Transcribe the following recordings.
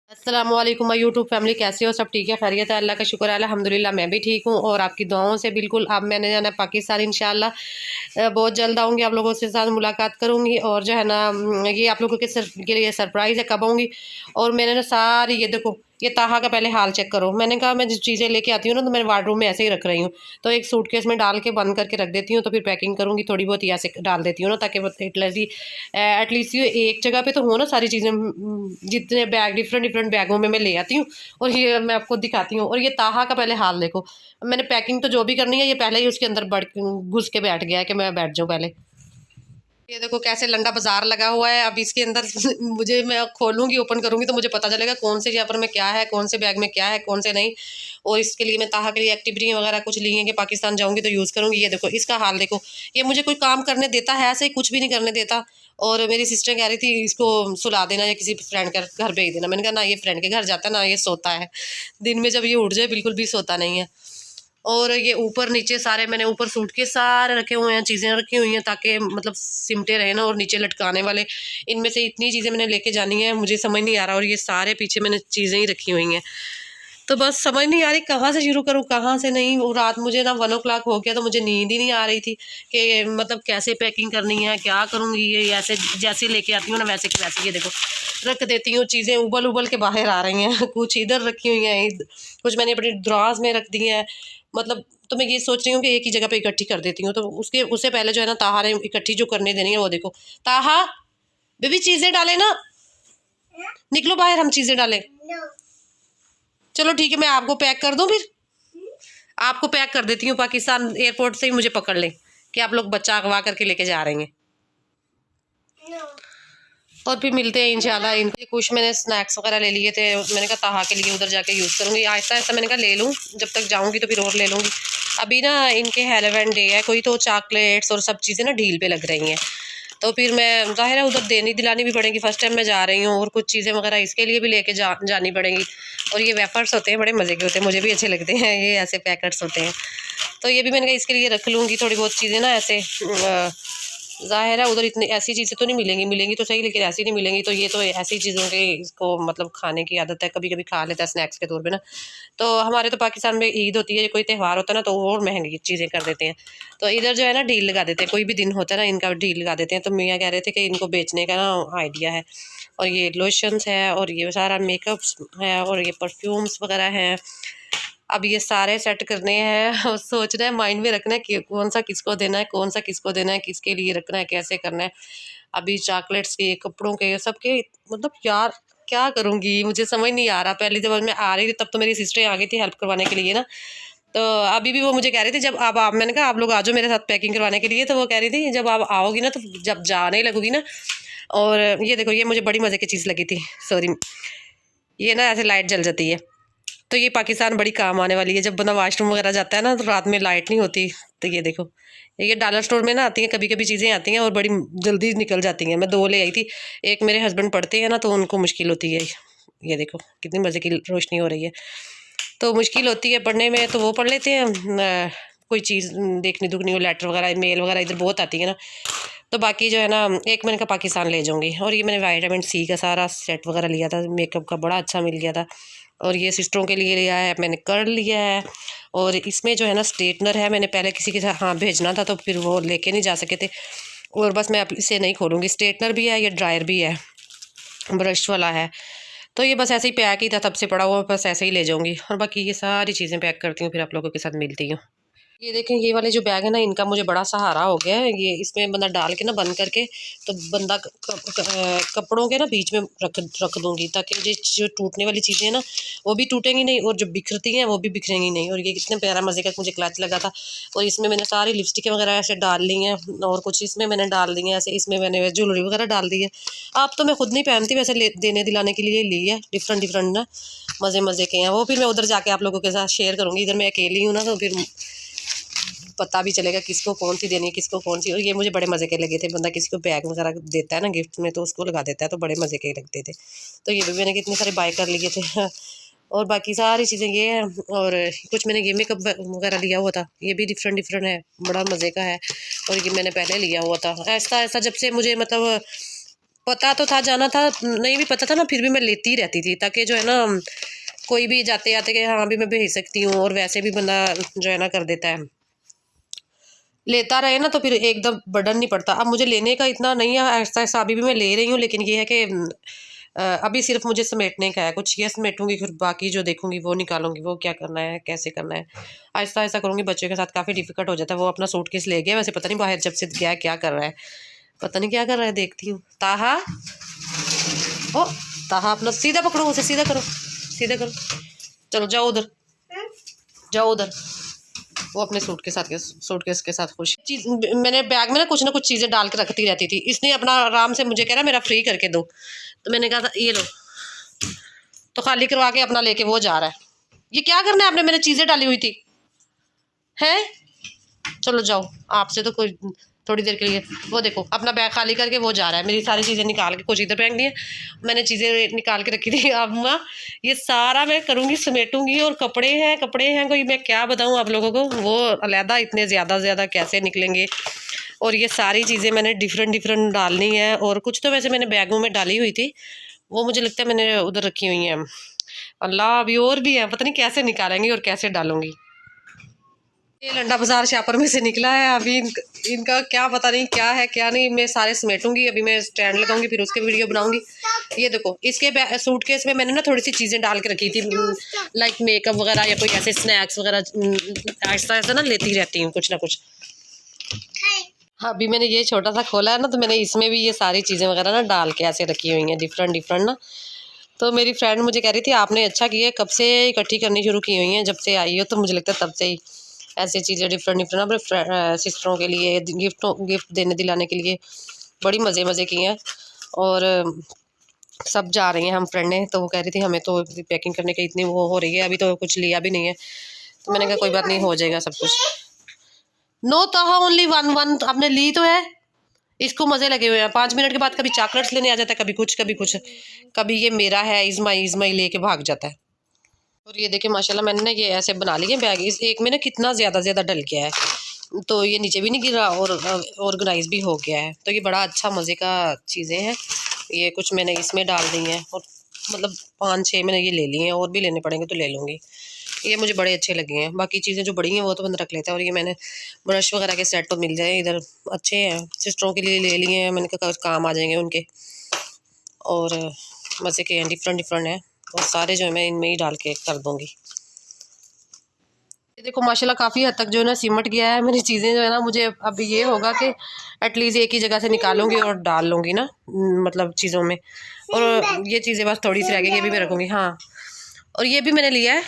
अस्सलाम वालेकुम my YouTube family, कैसे हो? सब ठीक है, खैरियत है, अल्लाह का शुक्र है, अल्हम्दुलिल्लाह मैं भी ठीक हूँ और आपकी दुआओं से। बिल्कुल अब मैंने जाना है पाकिस्तान इंशाल्लाह। बहुत जल्द आऊँगी, आप लोगों से साथ मुलाकात करूँगी और जो है ना ये आप लोगों के लिए सरप्राइज़ है कब आऊँगी। और मैंने ना सारी ये देखो, ये ताहा का पहले हाल चेक करो। मैंने कहा मैं जो चीज़ें लेके आती हूँ ना तो मैं वार्डरोब में ऐसे ही रख रही हूँ, तो एक सूटकेस में डाल के बंद करके रख देती हूँ, तो फिर पैकिंग करूँगी थोड़ी बहुत ही ऐसे डाल देती हूँ ना, ताकि एटलीस्ट ये एक जगह पे तो हो ना सारी चीज़ें। जितने बैग डिफरेंट डिफरेंट बैगों में मैं ले आती हूँ और ये मैं आपको दिखाती हूँ। और ये ताहा का पहले हाल देखो, मैंने पैकिंग तो जो भी करनी है ये पहले ही उसके अंदर बढ़ घुस के बैठ गया है कि मैं बैठ जाऊँ पहले। ये देखो कैसे लंडा बाजार लगा हुआ है। अब इसके अंदर मुझे, मैं खोलूंगी ओपन करूंगी तो मुझे पता चलेगा कौन से यहाँ पर में क्या है, कौन से बैग में क्या है, कौन से नहीं। और इसके लिए मैं ताहा के लिए एक्टिविटी वगैरह कुछ ली है कि पाकिस्तान जाऊंगी तो यूज़ करूंगी। ये देखो इसका हाल देखो, ये मुझे कोई काम करने देता है ऐसे ही, कुछ भी नहीं करने देता। और मेरी सिस्टर कह रही थी इसको सुला देना या किसी फ्रेंड के घर भेज देना। मैंने कहा ना, ये फ्रेंड के घर जाता है ना, ये सोता है दिन में, जब ये उठ जाए बिल्कुल भी सोता नहीं है। और ये ऊपर नीचे सारे मैंने ऊपर सूट के सारे रखे हुए हैं, चीज़ें रखी हुई हैं ताकि मतलब सिमटे रहे ना। और नीचे लटकाने वाले, इनमें से इतनी चीज़ें मैंने लेके जानी है, मुझे समझ नहीं आ रहा। और ये सारे पीछे मैंने चीज़ें ही रखी हुई हैं, तो बस समझ नहीं आ रही कहाँ से शुरू करूँ कहाँ से नहीं। और रात मुझे ना 1 o'clock हो गया तो मुझे नींद ही नहीं आ रही थी कि मतलब कैसे पैकिंग करनी है, क्या करूँगी। ये ऐसे जैसे लेके आती हूँ ना वैसे की वैसे ये देखो रख देती हूँ। चीज़ें उबल उबल के बाहर आ रही हैं कुछ इधर रखी हुई हैं, कुछ मैंने अपनी दराज में रख दी हैं। मतलब तो मैं ये सोच रही हूँ कि एक ही जगह पे इकट्ठी कर देती हूँ, तो उससे पहले जो है ना ताहा ने इकट्ठी जो करने देनी है वो देखो। ताहा बेबी चीज़ें डाले ना, निकलो बाहर, हम चीज़ें डालें। चलो ठीक है, मैं आपको पैक कर दूँ फिर। आपको पैक कर देती हूँ, पाकिस्तान एयरपोर्ट से ही मुझे पकड़ लें कि आप लोग बच्चा अगवा करके लेके जा रहे हैं। और फिर मिलते हैं इंशाल्लाह। इनके कुछ मैंने स्नैक्स वगैरह ले लिए थे, मैंने कहा ताहा के लिए उधर जाके यूज़ करूँगी। आहिस्ता आहिस्ता मैंने कहा ले लूँ, जब तक जाऊँगी तो फिर और ले लूँगी। अभी ना इनके हेलोवेन डे है कोई, तो चॉकलेट्स और सब चीज़ें ना डील पे लग रही हैं, तो फिर मैं ज़ाहिर है उधर देनी दिलानी भी पड़ेगी। फर्स्ट टाइम मैं जा रही हूँ और कुछ चीज़ें वगैरह इसके लिए भी लेके जानी पड़ेंगी। और ये वेफर्स होते हैं, बड़े मज़े के होते हैं, मुझे भी अच्छे लगते हैं ये ऐसे पैकेट्स होते हैं, तो ये भी मैंने कहा इसके लिए रख लूँगी थोड़ी बहुत चीज़ें ना ऐसे। ज़ाहिर है उधर इतनी ऐसी चीज़ें तो नहीं मिलेंगी, मिलेंगी तो सही लेकिन ऐसी नहीं मिलेंगी। तो ये तो ऐसी चीज़ों के इसको मतलब खाने की आदत है, कभी कभी खा लेता है स्नैक्स के तौर पे ना। तो हमारे तो पाकिस्तान में ईद होती है, कोई त्यौहार होता है ना, तो और महंगी चीज़ें कर देते हैं। तो इधर जो है ना डील लगा देते हैं, कोई भी दिन होता है ना इनका डील लगा देते हैं। तो मियाँ कह रहे थे कि इनको बेचने का ना आइडिया है। और ये लोशंस है और ये सारा मेकअप्स है और ये परफ्यूम्स वगैरह हैं। अब ये सारे सेट करने हैं और सोचना है, माइंड में रखना है कि कौन सा किसको देना है, कौन सा किसको देना है, किसके लिए रखना है, कैसे करना है। अभी चॉकलेट्स के, कपड़ों के, सबके, मतलब यार क्या करूँगी मुझे समझ नहीं आ रहा। पहले जब मैं आ रही थी तब तो मेरी सिस्टर आ गई थी हेल्प करवाने के लिए ना, तो अभी भी वो मुझे कह रही थी जब आप मैंने कहा आप लोग आ जाओ मेरे साथ पैकिंग करवाने के लिए, तो वो कह रही थी जब आप आओगी ना, तो जब जाने लगोगी ना। और ये देखो, ये मुझे बड़ी मज़े की चीज़ लगी थी, सॉरी, ये ना ऐसे लाइट जल जाती है, तो ये पाकिस्तान बड़ी काम आने वाली है। जब बंदा वाशरूम वगैरह जाता है ना तो रात में लाइट नहीं होती, तो ये देखो, ये डॉलर स्टोर में ना आती हैं, कभी कभी चीज़ें आती हैं और बड़ी जल्दी निकल जाती हैं। मैं 2 ले आई थी, एक मेरे हस्बैंड पढ़ते हैं ना तो उनको मुश्किल होती है। ये देखो कितनी मज़े की रोशनी हो रही है, तो मुश्किल होती है पढ़ने में, तो वो पढ़ लेते हैं। कोई चीज़ देखनी दुखनी हो, लेटर वगैरह मेल वगैरह इधर बहुत आती है ना, तो बाकी जो है ना एक मैंने कहा पाकिस्तान ले जाऊँगी। और ये मैंने विटामिन सी का सारा सेट वगैरह लिया था, मेकअप का बड़ा अच्छा मिल गया था। और ये सिस्टरों के लिए लिया है, मैंने कर लिया है। और इसमें जो है ना स्ट्रेटनर है, मैंने पहले किसी के साथ हाँ भेजना था तो फिर वो लेके नहीं जा सके थे, और बस मैं अब इसे नहीं खोलूँगी। स्ट्रेटनर भी है, ये ड्रायर भी है, ब्रश वाला है। तो ये बस ऐसे ही पैक ही था तब से पड़ा हुआ, बस ऐसे ही ले जाऊँगी। और बाकी ये सारी चीज़ें पैक करती हूँ, फिर आप लोगों के साथ मिलती हूँ। ये देखें, ये वाले जो बैग है ना इनका मुझे बड़ा सहारा हो गया है। ये इसमें बंदा डाल के ना बंद करके, तो बंदा कपड़ों के ना बीच में रख दूँगी, ताकि ये जो टूटने वाली चीज़ें हैं ना वो भी टूटेंगी नहीं, और जो बिखरती हैं वो भी बिखरेंगी नहीं। और ये कितने प्यारा मज़े का मुझे क्लच लगा था। और इसमें मैंने सारी लिपस्टिक वगैरह ऐसे डाल ली हैं, और कुछ इसमें मैंने डाल दी हैं ऐसे, इसमें मैंने ज्वेलरी वगैरह डाल दी है। आप तो मैं खुद नहीं पहनती, वैसे देने दिलाने के लिए ली है, डिफरेंट डिफरेंट ना मज़े मज़े के हैं। वो फिर मैं उधर जाके आप लोगों के साथ शेयर करूँगी। इधर मैं अकेली हूँ ना, तो फिर पता भी चलेगा किसको कौन सी देनी है, किसको कौन सी। और ये मुझे बड़े मज़े के लगे थे, बंदा किसी को बैग वगैरह देता है ना गिफ्ट में तो उसको लगा देता है, तो बड़े मज़े के लगते थे। तो ये भी मैंने कितने सारे बाय कर लिए थे और बाकी सारी चीज़ें ये हैं। और कुछ मैंने ये मेकअप वगैरह लिया हुआ था, ये भी डिफरेंट डिफरेंट है, बड़ा मज़े का है। और ये मैंने पहले लिया हुआ था। ऐसा ऐसा जब से मुझे मतलब पता तो था, जाना था, नहीं भी पता था ना, फिर भी मैं लेती ही रहती थी, ताकि जो है ना कोई भी जाते आते कि हाँ भी मैं भेज सकती हूँ, और वैसे भी बंदा जो है ना कर देता है, लेता रहे ना तो फिर एकदम बर्डन नहीं पड़ता। अब मुझे लेने का इतना नहीं है, ऐसा ऐसा अभी भी मैं ले रही हूँ, लेकिन ये है कि अभी सिर्फ मुझे समेटने का है, कुछ ये समेटूंगी, फिर बाकी जो देखूंगी वो निकालूंगी, वो क्या करना है कैसे करना है, आहिस्ता आहिस्ता करूँगी। बच्चों के साथ काफ़ी डिफिकल्ट हो जाता है। वो अपना सूटकेस ले गया, वैसे पता नहीं बाहर जब से गया क्या कर रहा है, पता नहीं क्या कर रहा है, देखती हूँ। ताहा, ओ ताहा अपना सीधा पकड़ो, उसे सीधा करो, सीधा करो, चलो जाओ उधर, जाओ उधर। वो अपने सूटकेस के साथ खुश। चीज मैंने बैग में ना कुछ चीज़ें डाल के रखती रहती थी। इसने अपना आराम से मुझे कह रहा मेरा फ्री करके दो, तो मैंने कहा था ये लो, तो खाली करवा के अपना लेके वो जा रहा है। ये क्या करना है आपने, मैंने चीज़ें डाली हुई थी हैं, चलो जाओ, आपसे तो कोई थोड़ी देर के लिए। वो देखो अपना बैग खाली करके वो जा रहा है, मेरी सारी चीज़ें निकाल के, कुछ इधर फेंक दी है, मैंने चीज़ें निकाल के रखी थी। अब माँ ये सारा मैं करूँगी, समेटूंगी, और कपड़े हैं कोई, मैं क्या बताऊँ आप लोगों को, वो अलहदा इतने ज़्यादा कैसे निकलेंगे। और ये सारी चीज़ें मैंने डिफरेंट डालनी है, और कुछ तो वैसे मैंने बैगों में डाली हुई थी, वो मुझे लगता है मैंने उधर रखी हुई हैं। अल्लाह अभी और भी है, पता नहीं कैसे निकालेंगी और कैसे डालूंगी। ये लंडा बाजार शापर में से निकला है, अभी इनका क्या पता नहीं क्या है क्या नहीं, मैं सारे समेटूंगी, अभी मैं स्टैंड लगाऊंगी, फिर उसके वीडियो बनाऊंगी। ये देखो इसके सूटकेस में मैंने ना थोड़ी सी चीज़ें डाल के रखी थी, लाइक मेकअप वगैरह या कोई ऐसे स्नैक्स वगैरह, ऐसा ऐसा ना लेती रहती हूँ कुछ ना कुछ। हाँ अभी मैंने ये छोटा सा खोला है ना, तो मैंने इसमें भी ये सारी चीज़ें वगैरह ना डाल के ऐसे रखी हुई हैं, डिफरेंट ना। तो मेरी फ्रेंड मुझे कह रही थी आपने अच्छा किया, कब से इकट्ठी करनी शुरू की हुई हैं, जब से आई हो, तो मुझे लगता है तब से ही ऐसी चीज़ें डिफरेंट अपने सिस्टरों के लिए गिफ्ट देने दिलाने के लिए बड़ी मज़े किए हैं। और सब जा रही हैं हम फ्रेंडें, तो वो कह रही थी हमें तो पैकिंग करने की इतनी वो हो रही है, अभी तो कुछ लिया भी नहीं है, तो मैंने कहा कोई बात नहीं, हो जाएगा सब कुछ। नो ताहा ओनली वन आपने ली तो है, इसको मज़े लगे हुए हैं। 5 मिनट के बाद कभी चॉकलेट्स लेने आ जाता है, कभी कुछ, कभी ये मेरा है इज़माई लेके भाग जाता है। और ये देखिए माशाल्लाह मैंने ना ये ऐसे बना लिए बैग, इस एक में ना कितना ज़्यादा डल गया है, तो ये नीचे भी नहीं गिरा और ऑर्गेनाइज भी हो गया है, तो ये बड़ा अच्छा मज़े का चीज़ें हैं। ये कुछ मैंने इसमें डाल दी हैं, और मतलब 5-6 मैंने ये ले लिए हैं, और भी लेने पड़ेंगे तो ले लूँगी। ये मुझे बड़े अच्छे लगे हैं, बाकी चीज़ें जो बड़ी हैं वो तो बंद रख लेता है। और ये मैंने ब्रश वगैरह के सेट तो मिल जाए इधर, अच्छे हैं, सिस्टरों के लिए ले लिए हैं, मैंने कहा काम आ जाएंगे उनके, और मज़े के हैं, डिफरेंट हैं, और सारे जो है मैं इनमें ही डाल के कर दूँगी। ये देखो माशाल्लाह काफ़ी हद तक जो है ना सिमट गया है मेरी चीज़ें, जो है ना मुझे अब ये होगा कि एटलीस्ट एक ही जगह से निकालूंगी और डाल लूँगी ना, मतलब चीज़ों में। और ये चीज़ें बस थोड़ी सी रह गई, ये भी मैं रखूँगी। हाँ और ये भी मैंने लिया है,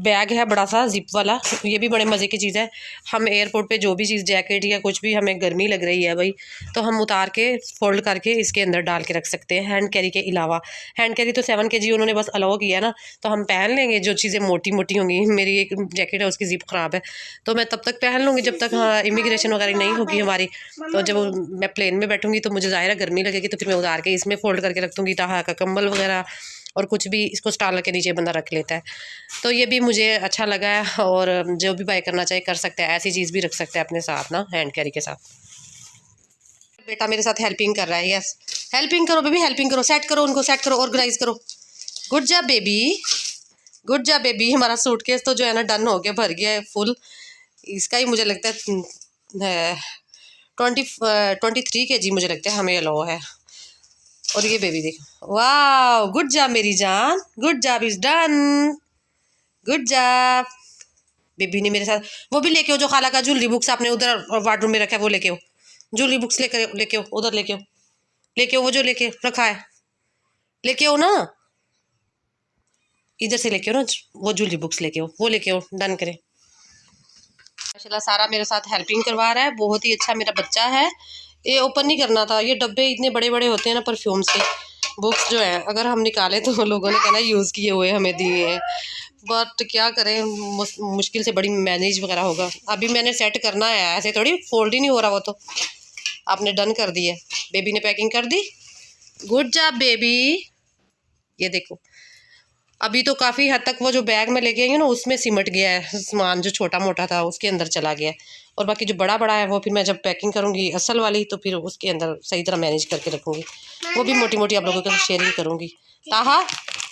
बैग है बड़ा सा जिप वाला, ये भी बड़े मज़े की चीज़ है। हम एयरपोर्ट पे जो भी चीज़, जैकेट या कुछ भी, हमें गर्मी लग रही है भाई, तो हम उतार के फोल्ड करके इसके अंदर डाल के रख सकते हैं, हैंड कैरी के अलावा। हैंड कैरी तो 7 kg उन्होंने बस अलाउ किया ना, तो हम पहन लेंगे जो चीज़ें मोटी होंगी। मेरी एक जैकेट है उसकी जिप ख़राब है, तो मैं तब तक पहन लूँगी जब तक हाँ इमिग्रेशन वगैरह नहीं होगी हमारी। तो जब मैं प्लेन में बैठूँगी तो मुझे ज़ाहिर है गर्मी लगेगी, तो फिर मैं उतार के इसमें फ़ोल्ड करके रख दूँगी, ताहा का कंबल वगैरह और कुछ भी इसको स्टाल के नीचे बंदा रख लेता है। तो ये भी मुझे अच्छा लगा है, और जो भी बाय करना चाहे कर सकते हैं, ऐसी चीज़ भी रख सकते हैं अपने साथ ना, हैंड कैरी के साथ। बेटा मेरे साथ हेल्पिंग कर रहा है, यस हेल्पिंग करो बेबी, हेल्पिंग करो, सेट करो उनको, सेट करो, ऑर्गेनाइज करो। Good job baby, good job baby. हमारा सूटकेस तो जो है ना डन हो गया, भर गया है फुल। इसका ही मुझे लगता है 23 kg मुझे लगता है हमें अलाउ है। और ये बेबी देखो, वाह गुड जॉब मेरी जान, good job is done, good job. Baby ने मेरे साथ वो भी लेके आओ, जो खाला का ज्वेलरी बुक्स आपने उधर वार्डरूम में रखा है वो लेके आओ, ज्वेलरी बुक्स लेके आओ उधर, लेके आओ वो जो लेके रखा है, लेके आओ ना, इधर से लेके आओ ना, वो ज्वेलरी बुक्स लेके आओ, वो लेके आओ, डन करें। माशाल्लाह सारा मेरे साथ हेल्पिंग करवा रहा है, बहुत ही अच्छा मेरा बच्चा है। ये ओपन नहीं करना था, ये डब्बे इतने बड़े होते हैं ना परफ्यूम्स के, बुक्स जो हैं अगर हम निकाले तो लोगों ने कहना यूज़ किए हुए हमें दिए हैं, बट क्या करें, मुश्किल से बड़ी मैनेज वगैरह होगा। अभी मैंने सेट करना है, ऐसे थोड़ी फोल्ड ही नहीं हो रहा, वो तो आपने डन कर दी है। बेबी ने पैकिंग कर दी, गुड जॉब बेबी। ये देखो अभी तो काफ़ी हद तक वो जो बैग में लेके आई हूँ ना उसमें सिमट गया है सामान, जो छोटा मोटा था उसके अंदर चला गया है। और बाकी जो बड़ा बड़ा है वो फिर मैं जब पैकिंग करूँगी असल वाली तो फिर उसके अंदर सही तरह मैनेज करके रखूँगी, वो भी मोटी मोटी आप लोगों के साथ शेयरिंग करूँगी। ताहा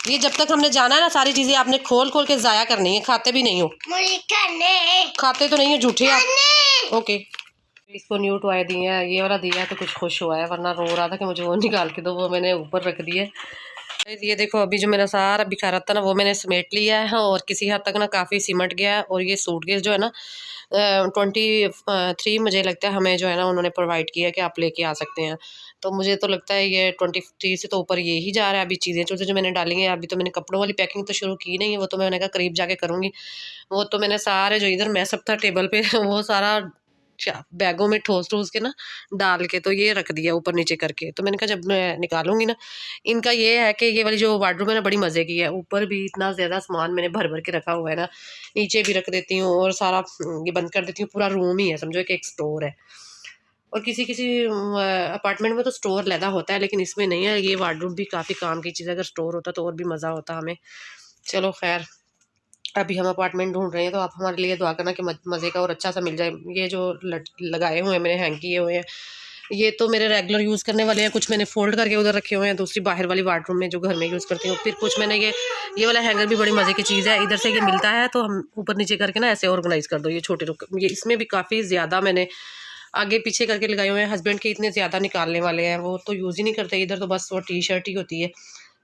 ये जब तक हमने जाना है ना सारी चीज़ें आपने खोल खोल के ज़ाया करनी है, खाते भी नहीं हो। खाते तो नहीं हो झूठे आप। ओके इसको न्यू टॉय दिए हैं, ये वाला दिया है तो कुछ खुश हुआ है, वरना रो रहा था कि मुझे वो निकाल के दो, वो मैंने ऊपर रख दिया है। ये देखो अभी जो मेरा सारा बिखरा था ना वो मैंने समेट लिया है और किसी हद तक ना काफ़ी सिमट गया है। और ये सूटकेस जो है ना 23 मुझे लगता है हमें जो है ना उन्होंने प्रोवाइड किया कि आप लेके आ सकते हैं, तो मुझे तो लगता है ये 23 से तो ऊपर ये ही जा रहा है। अभी चीज़ें जो मैंने डाली हैं, अभी तो मैंने कपड़ों वाली पैकिंग तो शुरू की नहीं है, वो तो मैंने कहा करीब जाके करूँगी। वो तो मैंने सारे जो इधर मैसअप था टेबल पे वो सारा बैगों में ठोस ठोस के ना डाल के तो ये रख दिया ऊपर नीचे करके। तो मैंने कहा जब मैं निकालूंगी ना, इनका ये है कि ये वाली जो वार्डरोब है ना बड़ी मज़े की है, ऊपर भी इतना ज़्यादा सामान मैंने भर भर के रखा हुआ है ना, नीचे भी रख देती हूँ और सारा ये बंद कर देती हूँ, पूरा रूम ही है समझो कि एक स्टोर है। और किसी किसी अपार्टमेंट में तो स्टोर लैदा होता है, लेकिन इसमें नहीं है। ये वार्डरोब भी काफ़ी काम की चीज़ है, अगर स्टोर होता तो और भी मज़ा होता हमें। चलो खैर अभी हम अपार्टमेंट ढूंढ रहे हैं, तो आप हमारे लिए दुआ करना कि मज़े का और अच्छा सा मिल जाए। ये जो लगाए हुए हैं मैंने हैंग किए हुए हैं, ये तो मेरे रेगुलर यूज़ करने वाले हैं, कुछ मैंने फोल्ड करके उधर रखे हुए हैं दूसरी बाहर वाली वार्डरूम में जो घर में यूज़ करती हूँ। फिर कुछ मैंने ये वाला हैंगर भी बड़ी मज़े की चीज़ है, इधर से ये मिलता है तो हम ऊपर नीचे करके ना ऐसे ऑर्गेनाइज़ कर दो। ये छोटे ये इसमें भी काफ़ी ज़्यादा मैंने आगे पीछे करके लगाए हुए हैं। हस्बैंड के इतने ज़्यादा निकालने वाले हैं, वो तो यूज़ ही नहीं करते, इधर तो बस वो टी शर्ट ही होती है।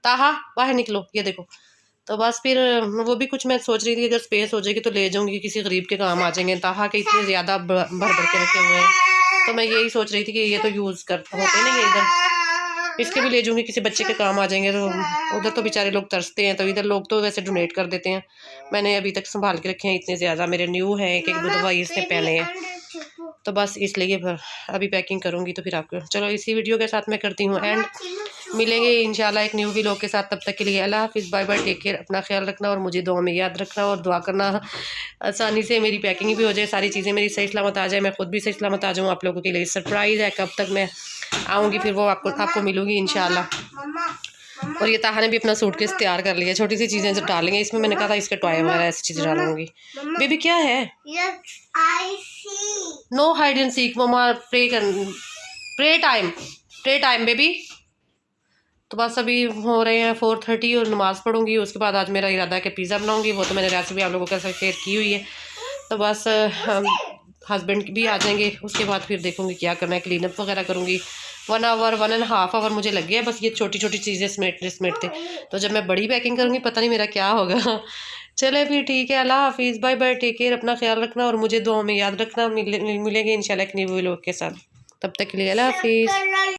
ताहा बाहर निकलो, ये देखो। तो बस फिर वो भी कुछ मैं सोच रही थी अगर स्पेस हो जाएगी तो ले जाऊंगी, किसी गरीब के काम आ जाएंगे। ताहा के इतने ज़्यादा भर भर के रखे हुए हैं, तो मैं यही सोच रही थी कि ये तो यूज़ कर होते नहीं है इधर, इसके भी ले जाऊंगी, किसी बच्चे के काम आ जाएंगे। तो उधर तो बेचारे लोग तरसते हैं, तो इधर लोग तो वैसे डोनेट कर देते हैं। मैंने अभी तक संभाल के रखे हैं इतने ज़्यादा, मेरे न्यू हैं, एक दो दफा इसने पहने हैं, तो बस इसलिए अभी पैकिंग करूँगी। तो फिर आपको चलो इसी वीडियो के साथ मैं करती हूँ एंड, मिलेंगे इंशाल्लाह एक न्यू व्लॉग के साथ। तब तक के लिए अल्लाह हाफिज़, बाय बाय, टेक केयर, अपना ख्याल रखना और मुझे दुआ में याद रखना और दुआ करना आसानी से मेरी पैकिंग भी हो जाए, सारी चीज़ें मेरी सही सलामत आ जाए, मैं खुद भी सही सलामत आ जाऊँ। आप लोगों के लिए सरप्राइज़ है, कब तक मैं आऊँगी फिर वो आपको मिलूँगी इंशाल्लाह। और ये ताहा ने भी अपना सूटकेस तैयार कर लिया, छोटी सी चीज़ें जो डालेंगे इसमें, मैंने कहा था इसके टॉय वगैरह ऐसी चीज़ें डालूंगी। बेबी क्या है? No hide and seek mamma, pray time baby. तो बस अभी हो रहे हैं 4:30 और नमाज़ पढ़ूंगी, उसके बाद आज मेरा इरादा है कि पिज़्ज़ा बनाऊंगी, वो तो मैंने रेसिपी आप लोगों के साथ शेयर की हुई है। तो बस हस्बैंड भी आ जाएंगे, उसके बाद फिर देखूंगी क्या करना है, क्लीनअप वगैरह करूँगी। 1.5 आवर मुझे लग गया बस ये छोटी छोटी चीज़ें समेटते। तो जब मैं बड़ी पैकिंग करूँगी पता नहीं मेरा क्या होगा। चले फिर ठीक है, अल्लाह हाफिज़, बाय बाय, टेक केयर, अपना ख्याल रखना और मुझे दुआ में याद रखना। मिलेंगे इंशाल्लाह एक न्यू व्लॉग के साथ, तब तक के लिए अल्लाह हाफिज़।